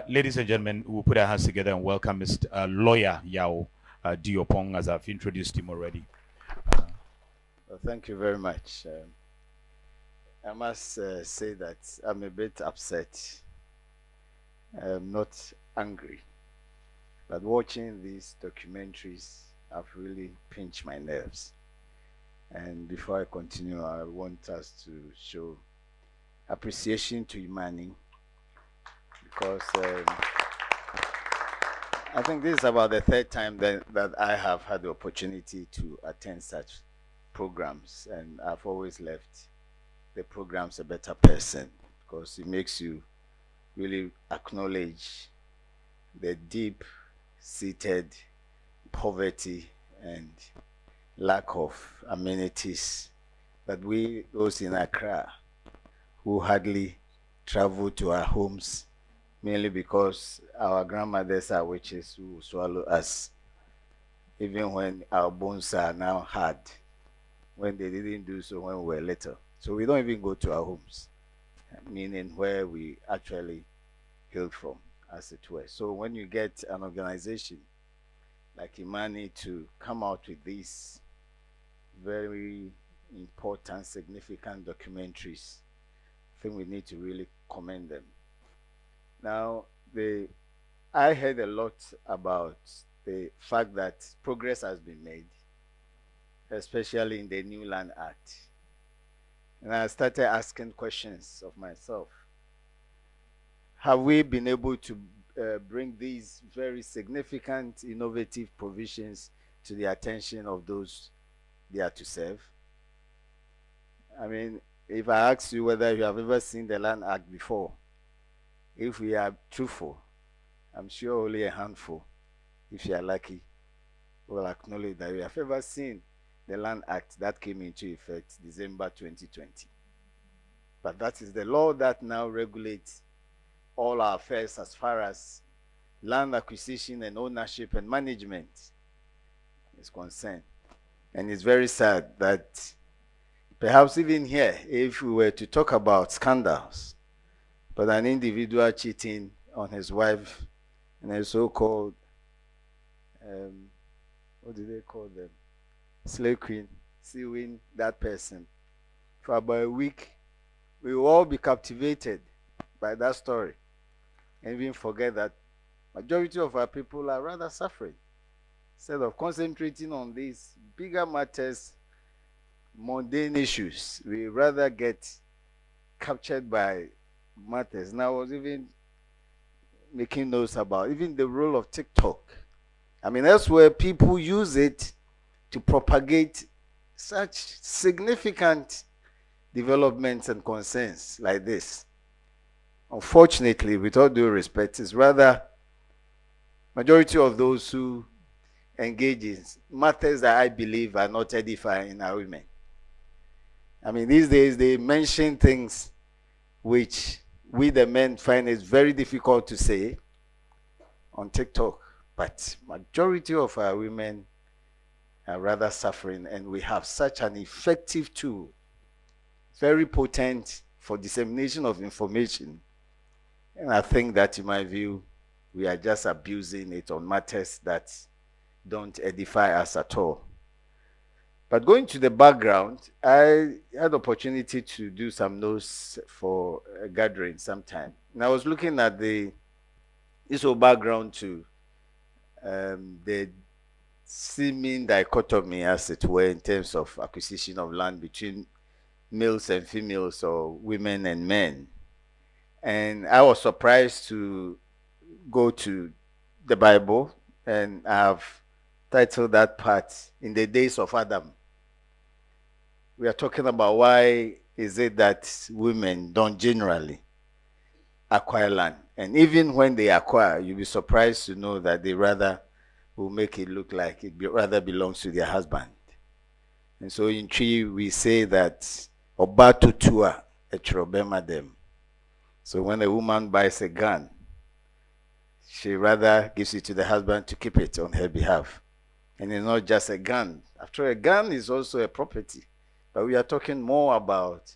Ladies and gentlemen, we'll put our hands together and welcome Mr. Lawyer Yao D. Oppong, as I've introduced him already. Well, thank you very much. I must say that I'm a bit upset. I'm not angry, but watching these documentaries have really pinched my nerves. And before I continue, I want us to show appreciation to IMANI because I think this is about the third time that I have had the opportunity to attend such programs, and I've always left the programs a better person because it makes you really acknowledge the deep seated poverty and lack of amenities that we, those in Accra, who hardly travel to our homes mainly because our grandmothers are witches who swallow us, even when our bones are now hard, when they didn't do so when we were little. So we don't even go to our homes, meaning where we actually hailed from, as it were. So when you get an organization like Imani to come out with these very important, significant documentaries, I think we need to really commend them. Now, I heard a lot about the fact that progress has been made, especially in the New Land Act. And I started asking questions of myself. Have we been able to bring these very significant, innovative provisions to the attention of those they are to serve? I mean, if I ask you whether you have ever seen the Land Act before, if we are truthful, I'm sure only a handful, if you are lucky, will acknowledge that we have ever seen the Land Act that came into effect December 2020. But that is the law that now regulates all our affairs as far as land acquisition and ownership and management is concerned. And it's very sad that perhaps even here, if we were to talk about scandals, but an individual cheating on his wife and a so-called, what do they call them? Slave queen, suing that person for about a week, we will all be captivated by that story and even forget that majority of our people are rather suffering. Instead of concentrating on these bigger matters, mundane issues, we rather get captured by matters. Now I was even making notes about even the role of TikTok. I mean, that's where people use it to propagate such significant developments and concerns like this. Unfortunately, with all due respect, it's rather majority of those who engage in matters that I believe are not edifying our women. I mean, these days they mention things which we the men find it very difficult to say on TikTok, but majority of our women are rather suffering, and we have such an effective tool, very potent for dissemination of information. And I think that, in my view, we are just abusing it on matters that don't edify us at all. But going to the background, I had opportunity to do some notes for a gathering sometime. And I was looking at this whole background to the seeming dichotomy, as it were, in terms of acquisition of land between males and females or women and men. And I was surprised to go to the Bible, and I have titled that part, In the Days of Adam. We are talking about why is it that women don't generally acquire land. And even when they acquire, you'll be surprised to know that they rather will make it look like it rather belongs to their husband. And so in Tree, we say that Oba tutua etrobema dem. So when a woman buys a gun, she rather gives it to the husband to keep it on her behalf. And it's not just a gun. After a gun is also a property. But we are talking more about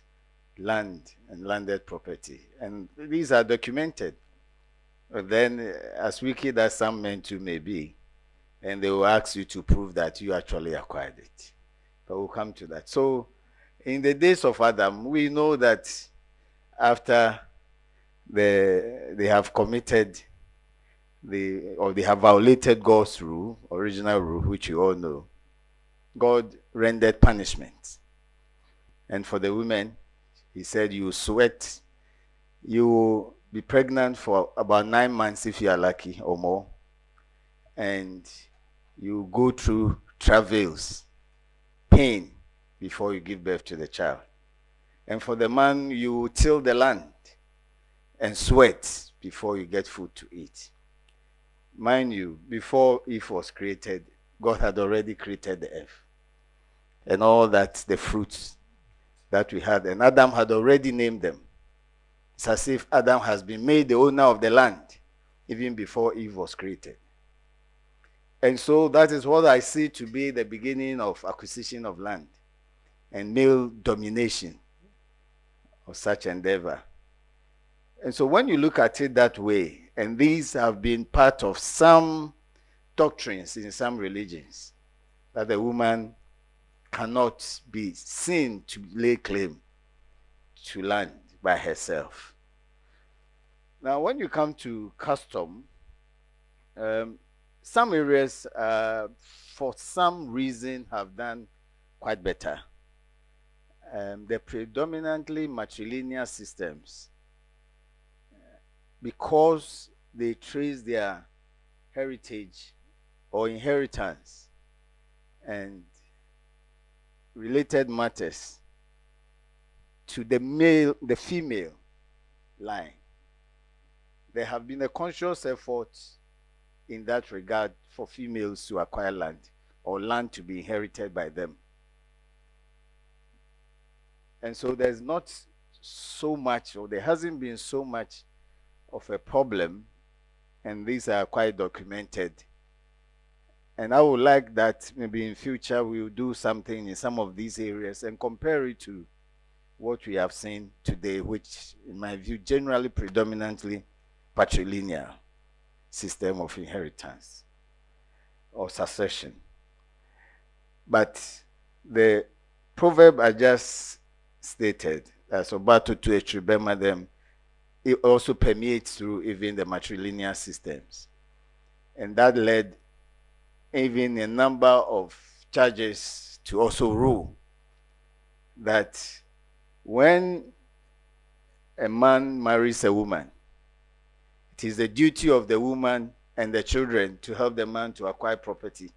land and landed property. And these are documented. Then, as wicked as some men too may be, and they will ask you to prove that you actually acquired it. But we'll come to that. So, in the days of Adam, we know that after they have committed they have violated God's rule, original rule, which you all know, God rendered punishment. And for the women, he said, you sweat, you will be pregnant for about 9 months if you are lucky or more, and you go through travails, pain, before you give birth to the child. And for the man, you till the land and sweat before you get food to eat. Mind you, before Eve was created, God had already created the earth and all that, the fruits that we had, and Adam had already named them. It's as if Adam has been made the owner of the land even before Eve was created. And so that is what I see to be the beginning of acquisition of land and male domination of such endeavor. And so when you look at it that way, and these have been part of some doctrines in some religions, that the woman cannot be seen to lay claim to land by herself. Now, when you come to custom, some areas, for some reason, have done quite better. They're predominantly matrilineal systems because they trace their heritage or inheritance and related matters to the female line. There have been a conscious effort in that regard for females to acquire land or land to be inherited by them. And so there's not so much, or there hasn't been so much of a problem, and these are quite documented. And I would like that maybe in future we will do something in some of these areas and compare it to what we have seen today, which in my view generally predominantly patrilineal system of inheritance or succession. But the proverb I just stated, as Obato to Etribema them, it also permeates through even the matrilineal systems. And that led even a number of judges to also rule that when a man marries a woman, it is the duty of the woman and the children to help the man to acquire property.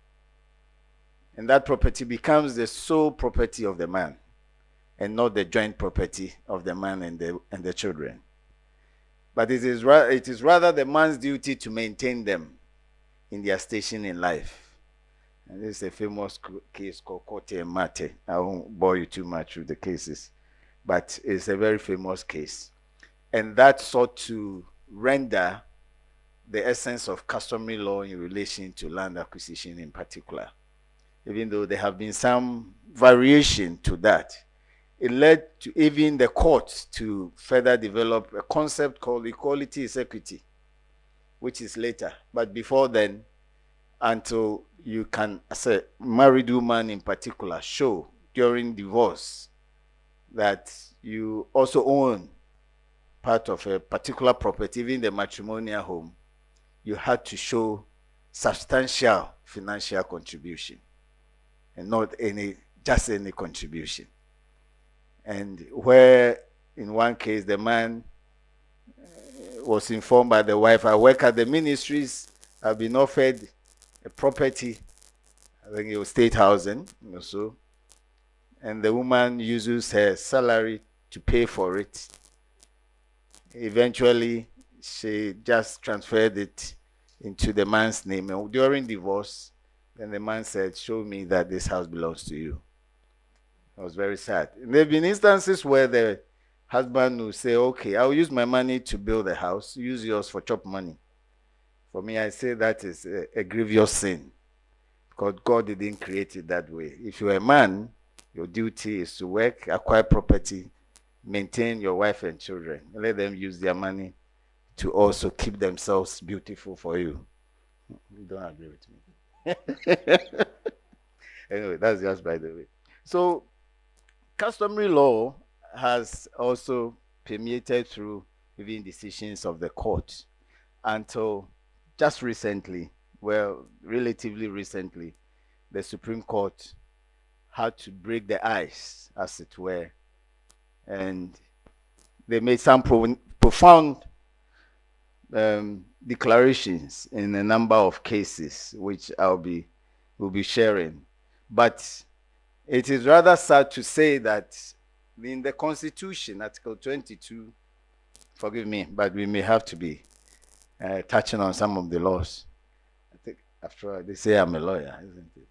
And that property becomes the sole property of the man and not the joint property of the man and the children. But it is rather the man's duty to maintain them in their station in life. And this is a famous case called Kote and Mate. I won't bore you too much with the cases, but it's a very famous case. And that sought to render the essence of customary law in relation to land acquisition in particular. Even though there have been some variation to that, it led to even the courts to further develop a concept called equality is equity, which is later. But before then, until you can, as a married woman in particular, show during divorce that you also own part of a particular property, even the matrimonial home, you had to show substantial financial contribution and not just any contribution. And where in one case the man was informed by the wife, I work at the ministries, I've been offered a property, I think it was state housing or so, and the woman uses her salary to pay for it. Eventually, she just transferred it into the man's name. And during divorce, then the man said, show me that this house belongs to you. It was very sad. And there have been instances where the husband will say, okay, I'll use my money to build a house, use yours for chop money. For me, I say that is a grievous sin because God didn't create it that way. If you're a man, your duty is to work, acquire property, maintain your wife and children, let them use their money to also keep themselves beautiful for you. You don't agree with me. Anyway, that's just by the way. So, customary law has also permeated through even decisions of the court until just recently, well, relatively recently, the Supreme Court had to break the ice, as it were, and they made some profound declarations in a number of cases, which will be sharing. But it is rather sad to say that in the Constitution, Article 22, forgive me, but we may have to be touching on some of the laws. I think, after all, they say I'm a lawyer, isn't it?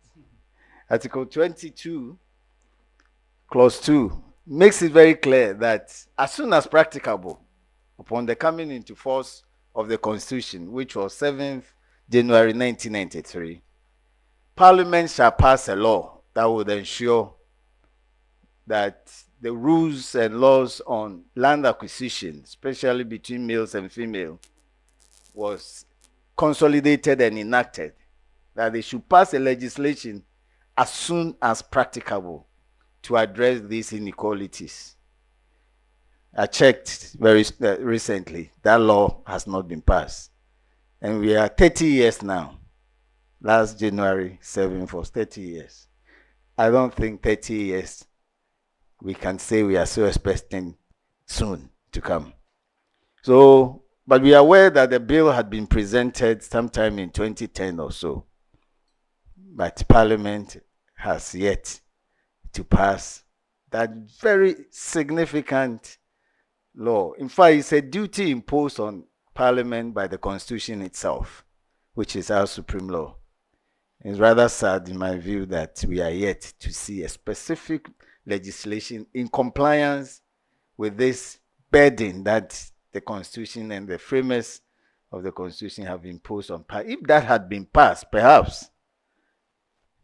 Article 22, Clause 2, makes it very clear that as soon as practicable, upon the coming into force of the Constitution, which was 7th January 1993, Parliament shall pass a law that would ensure that the rules and laws on land acquisition, especially between males and females, was consolidated and enacted, that they should pass a legislation as soon as practicable to address these inequalities. I checked very recently. That law has not been passed. And we are 30 years now. Last January 7th was 30 years. I don't think 30 years we can say we are so expecting soon to come. So, but we are aware that the bill had been presented sometime in 2010 or so. But Parliament has yet to pass that very significant law. In fact, it's a duty imposed on Parliament by the Constitution itself, which is our supreme law. It's rather sad, in my view, that we are yet to see a specific legislation in compliance with this burden that the Constitution and the framers of the Constitution have imposed on Parliament. If that had been passed, perhaps,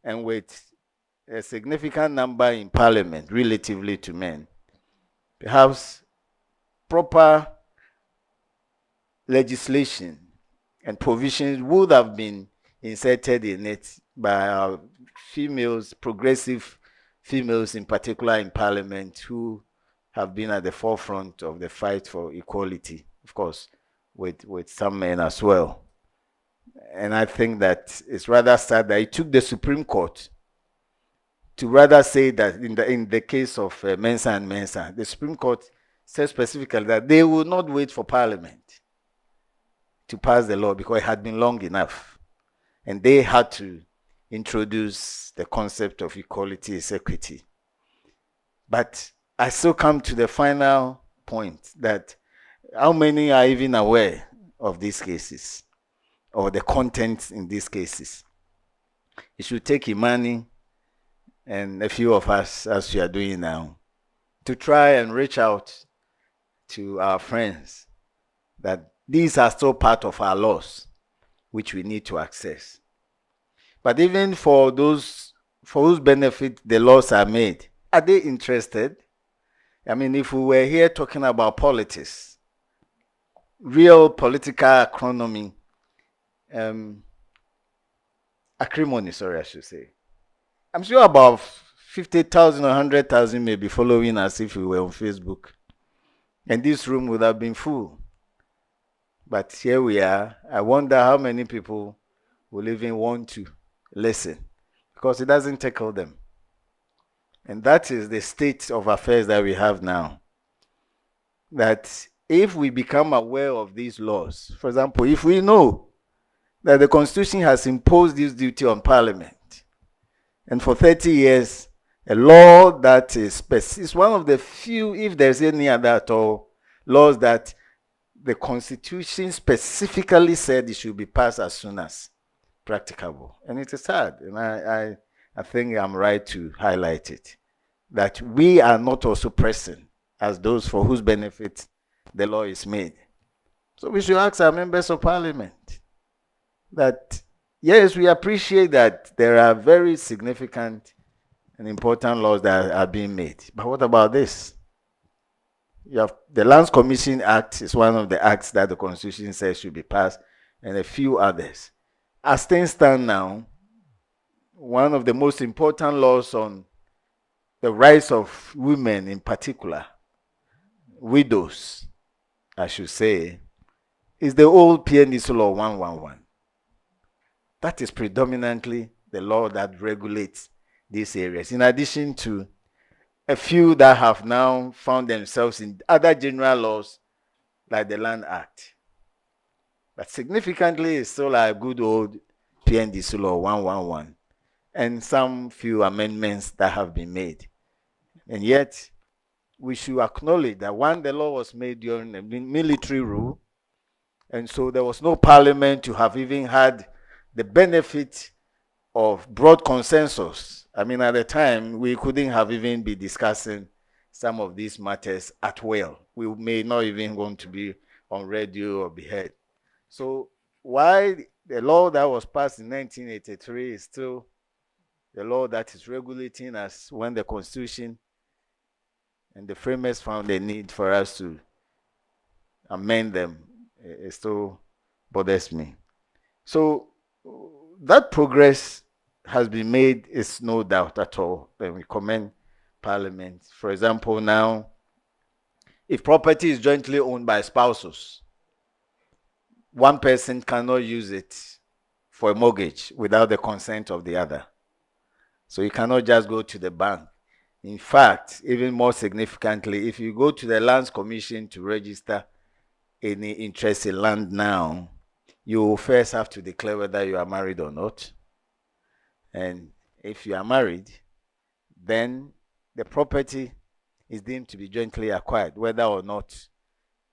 and with a significant number in Parliament relatively to men, perhaps proper legislation and provisions would have been inserted in it by our females, progressive females in particular in Parliament, who have been at the forefront of the fight for equality, of course, with some men as well. And I think that it's rather sad that it took the Supreme Court to rather say that in the case of Mensa and Mensa, the Supreme Court said specifically that they will not wait for Parliament to pass the law because it had been long enough. And they had to introduce the concept of equality is equity. But I still come to the final point that how many are even aware of these cases or the content in these cases? It should take IMANI and a few of us, as we are doing now, to try and reach out to our friends that these are still part of our laws, which we need to access. But even for those for whose benefit the laws are made, are they interested? I mean, if we were here talking about politics, real political economy, acrimony, sorry, I should say, I'm sure about 50,000 or 100,000 may be following us if we were on Facebook. And this room would have been full. But here we are. I wonder how many people will even want to listen, because it doesn't tackle them. And that is the state of affairs that we have now. That if we become aware of these laws, for example, if we know that the Constitution has imposed this duty on Parliament, and for 30 years, a law that is one of the few, if there's any other at all, laws that the Constitution specifically said it should be passed as soon as practicable. And it is sad, and I think I'm right to highlight it, that we are not also present as those for whose benefit the law is made. So we should ask our members of Parliament that, yes, we appreciate that there are very significant and important laws that are being made. But what about this? You have the Lands Commission Act is one of the acts that the Constitution says should be passed, and a few others. As things stand now, one of the most important laws on the rights of women in particular, widows, I should say, is the old PNDC Law 111. That is predominantly the law that regulates these areas, in addition to a few that have now found themselves in other general laws like the Land Act. But significantly, it's still a good old PNDC Law 111 and some few amendments that have been made. And yet, we should acknowledge that one, the law was made during the military rule, and so there was no parliament to have even had the benefit of broad consensus. I mean, at the time, we couldn't have even been discussing some of these matters at will. We may not even want to be on radio or be heard. So why the law that was passed in 1983 is still the law that is regulating us when the Constitution and the framers found a need for us to amend them, it still bothers me. So that progress has been made, is no doubt at all. Then we commend Parliament. For example, now, if property is jointly owned by spouses, one person cannot use it for a mortgage without the consent of the other. So you cannot just go to the bank. In fact, even more significantly, if you go to the Lands Commission to register any interest in land now, you first have to declare whether you are married or not. And if you are married, then the property is deemed to be jointly acquired, whether or not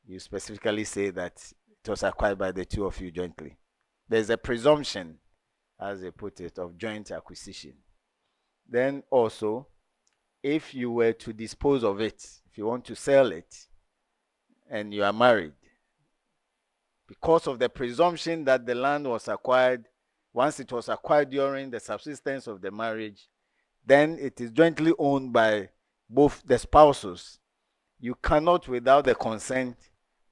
you specifically say that it was acquired by the two of you jointly. There's a presumption, as they put it, of joint acquisition. Then also, if you were to dispose of it, if you want to sell it, and you are married, because of the presumption that the land was acquired, once it was acquired during the subsistence of the marriage, then it is jointly owned by both the spouses. You cannot, without the consent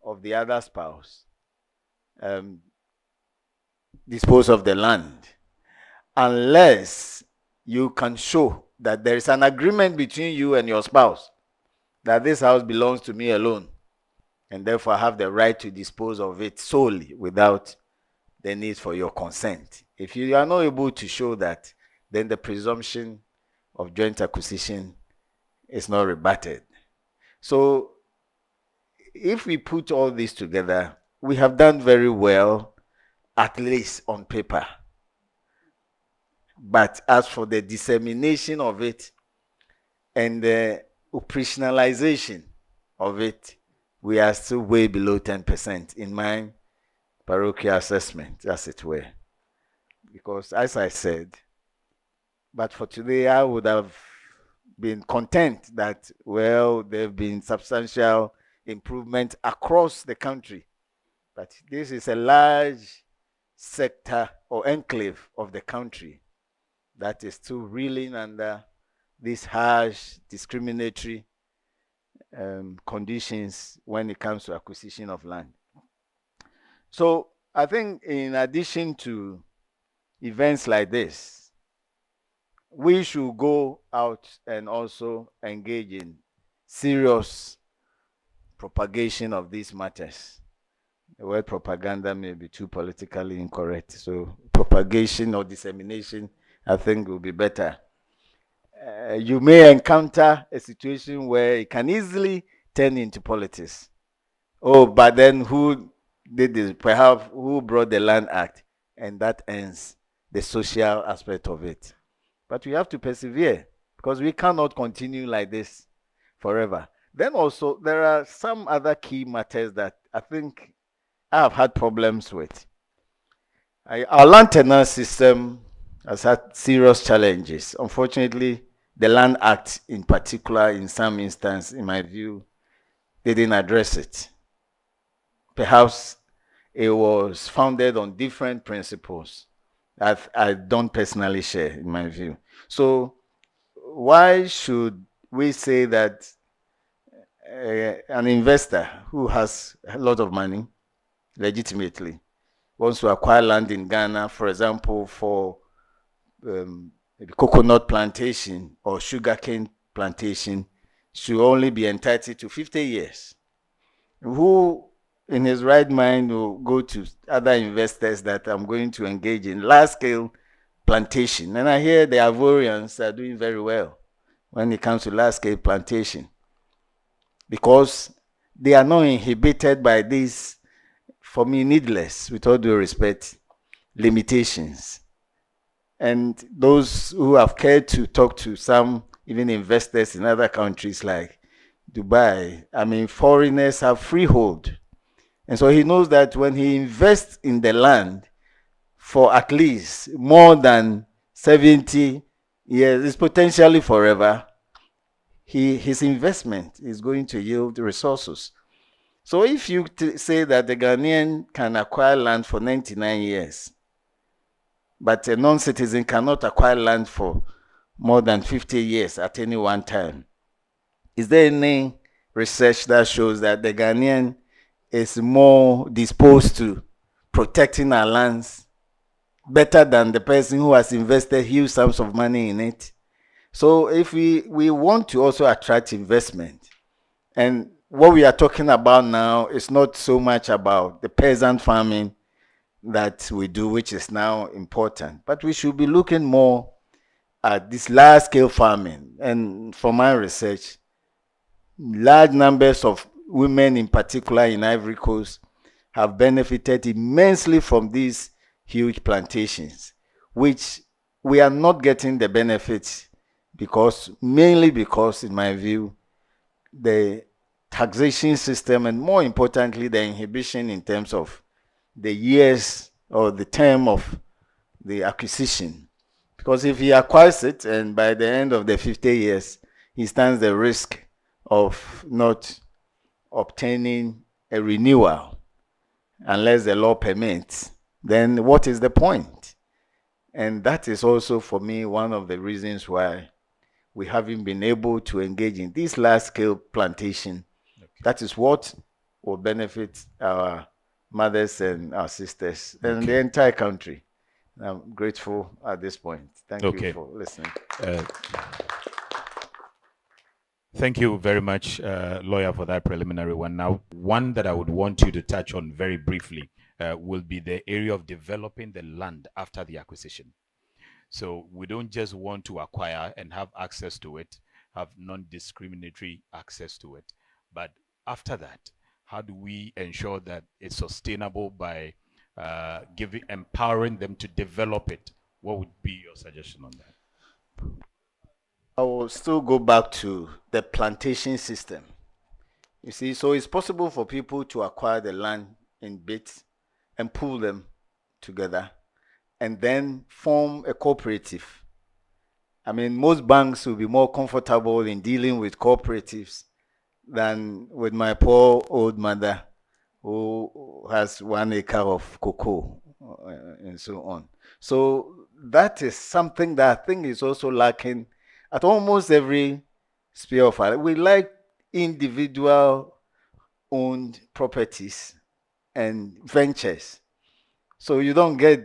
of the other spouse, dispose of the land, unless you can show that there is an agreement between you and your spouse that this house belongs to me alone, and therefore I have the right to dispose of it solely without the need for your consent. If you are not able to show that, then the presumption of joint acquisition is not rebutted. So if we put all this together, we have done very well, at least on paper. But as for the dissemination of it and the operationalization of it, we are still way below 10% in my parochial assessment, as it were. Because as I said, but for today, I would have been content that, well, there have been substantial improvement across the country. But this is a large sector or enclave of the country that is still reeling under these harsh, discriminatory conditions when it comes to acquisition of land. So I think in addition to events like this, we should go out and also engage in serious propagation of these matters. The word propaganda may be too politically incorrect, so propagation or dissemination, I think, will be better. You may encounter a situation where it can easily turn into politics. Oh, but then who did this? Perhaps who brought the Land Act? And that ends the social aspect of it. But we have to persevere because we cannot continue like this forever. Then also, there are some other key matters that I think I have had problems with. Our land tenure system has had serious challenges. Unfortunately, the Land Act in particular, in some instances, in my view, didn't address it. Perhaps it was founded on different principles that I don't personally share, in my view. So why should we say that an investor who has a lot of money legitimately wants to acquire land in Ghana, for example, for maybe coconut plantation or sugarcane plantation, should only be entitled to 50 years. Who in his right mind will go to other investors that I'm going to engage in large-scale plantation? And I hear the Ivorians are doing very well when it comes to large-scale plantation, because they are not inhibited by these, for me, needless, with all due respect, limitations. And those who have cared to talk to some, even investors in other countries like Dubai, I mean, foreigners have freehold. And so he knows that when he invests in the land for at least more than 70 years, it's potentially forever, his investment is going to yield resources. So if you say that the Ghanaian can acquire land for 99 years, but a non-citizen cannot acquire land for more than 50 years at any one time, is there any research that shows that the Ghanaian is more disposed to protecting our lands better than the person who has invested huge sums of money in it? So if we want to also attract investment, and what we are talking about now is not so much about the peasant farming that we do, which is now important, but we should be looking more at this large-scale farming. And from my research, large numbers of women, in particular in Ivory Coast, have benefited immensely from these huge plantations, which we are not getting the benefits mainly because, in my view, the taxation system, and more importantly, the inhibition in terms of the years or the term of the acquisition. Because if he acquires it and by the end of the 50 years, he stands the risk of not obtaining a renewal unless the law permits, then what is the point? And that is also, for me, one of the reasons why we haven't been able to engage in this large-scale plantation. Okay. That is what will benefit our mothers and our sisters and the entire country. I'm grateful at this point. Thank you for listening. Thank you very much, lawyer, for that preliminary one. Now, one that I would want you to touch on very briefly will be the area of developing the land after the acquisition. So we don't just want to acquire and have access to it, have non-discriminatory access to it, but after that, how do we ensure that it's sustainable by empowering them to develop it? What would be your suggestion on that? I will still go back to the plantation system. You see, so it's possible for people to acquire the land in bits and pool them together and then form a cooperative. I mean, most banks will be more comfortable in dealing with cooperatives than with my poor old mother who has 1 acre of cocoa and so on. So that is something that I think is also lacking at almost every sphere of life. We like individual owned properties and ventures. So you don't get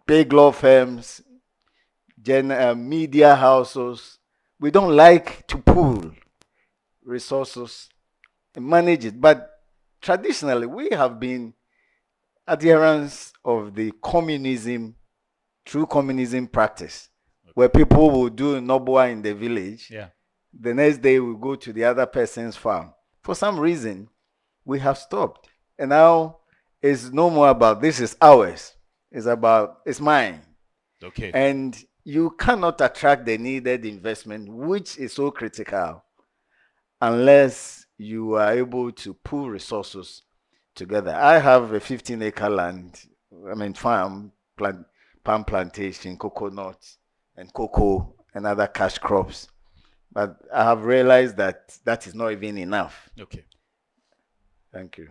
big law firms, media houses. We don't like to pool resources and manage it. But traditionally, we have been adherents of the true communism practice, where people will do Noboa in the village. Yeah. The next day we go to the other person's farm. For some reason, we have stopped. And now it's no more about this is ours. It's about it's mine. Okay. And you cannot attract the needed investment, which is so critical, unless you are able to pool resources together. I have a 15-acre land, farm, palm plantation, coconut, and cocoa, and other cash crops. But I have realized that that is not even enough. Okay. Thank you.